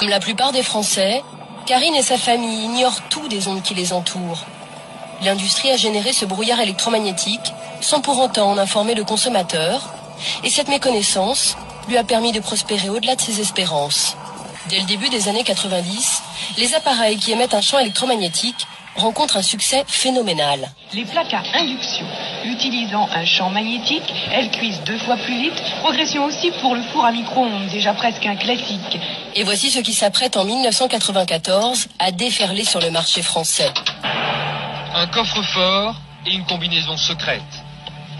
Comme la plupart des Français, Karine et sa famille ignorent tout des ondes qui les entourent. L'industrie a généré ce brouillard électromagnétique sans pour autant en informer le consommateur, et cette méconnaissance lui a permis de prospérer au-delà de ses espérances. Dès le début des années 90, les appareils qui émettent un champ électromagnétique rencontrent un succès phénoménal. Les plaques à induction, utilisant un champ magnétique, elles cuisent 2 fois plus vite. Progression aussi pour le four à micro-ondes, déjà presque un classique. Et voici ce qui s'apprête en 1994 à déferler sur le marché français. Un coffre-fort et une combinaison secrète.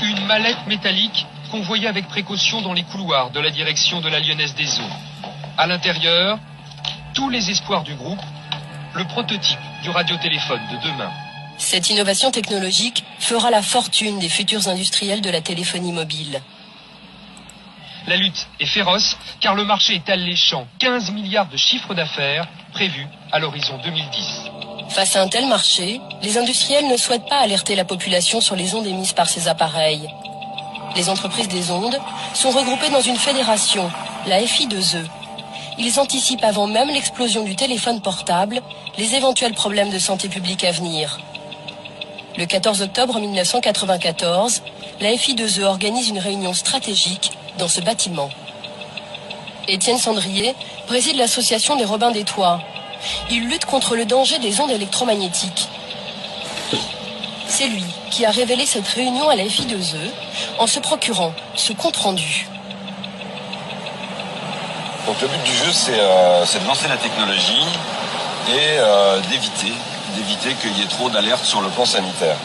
Une mallette métallique qu'on voyait avec précaution dans les couloirs de la direction de la Lyonnaise des Eaux. À l'intérieur, tous les espoirs du groupe, le prototype du radiotéléphone de demain. Cette innovation technologique fera la fortune des futurs industriels de la téléphonie mobile. La lutte est féroce car le marché est alléchant. 15 milliards de chiffre d'affaires prévus à l'horizon 2010. Face à un tel marché, les industriels ne souhaitent pas alerter la population sur les ondes émises par ces appareils. Les entreprises des ondes sont regroupées dans une fédération, la FI2E. Ils anticipent avant même l'explosion du téléphone portable les éventuels problèmes de santé publique à venir. Le 14 octobre 1994, la FI2E organise une réunion stratégique dans ce bâtiment. Étienne Sandrier préside l'association des Robins des Toits. Il lutte contre le danger des ondes électromagnétiques. C'est lui qui a révélé cette réunion à la FI2E en se procurant ce compte-rendu. Donc le but du jeu, c'est de lancer la technologie et d'éviter qu'il y ait trop d'alertes sur le plan sanitaire.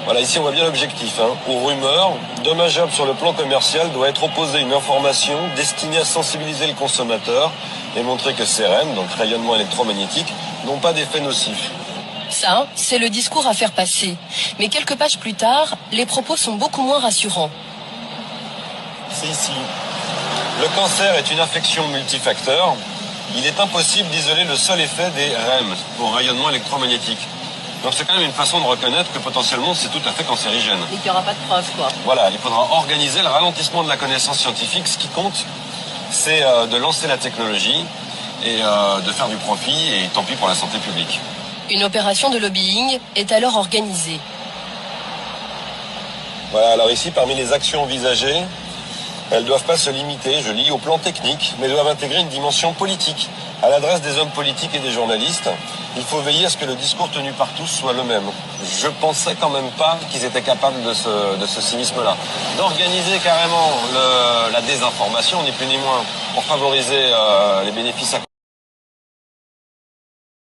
Voilà, ici on voit bien l'objectif. Aux rumeurs, dommageables sur le plan commercial, doit être opposée une information destinée à sensibiliser le consommateur et montrer que ces REM, donc rayonnement électromagnétique, n'ont pas d'effet nocif. Ça, c'est le discours à faire passer. Mais quelques pages plus tard, les propos sont beaucoup moins rassurants. C'est ici. Le cancer est une infection multifacteur. Il est impossible d'isoler le seul effet des REM, au rayonnement électromagnétique. Donc c'est quand même une façon de reconnaître que potentiellement c'est tout à fait cancérigène. Et qu'il n'y aura pas de preuve, quoi. Voilà, il faudra organiser le ralentissement de la connaissance scientifique. Ce qui compte, c'est de lancer la technologie et de faire du profit, et tant pis pour la santé publique. Une opération de lobbying est alors organisée. Voilà, alors ici, parmi les actions envisagées, elles ne doivent pas se limiter, je lis, au plan technique, mais doivent intégrer une dimension politique. À l'adresse des hommes politiques et des journalistes, il faut veiller à ce que le discours tenu par tous soit le même. Je pensais quand même pas qu'ils étaient capables de ce cynisme-là. D'organiser carrément la désinformation, ni plus ni moins, pour favoriser les bénéfices à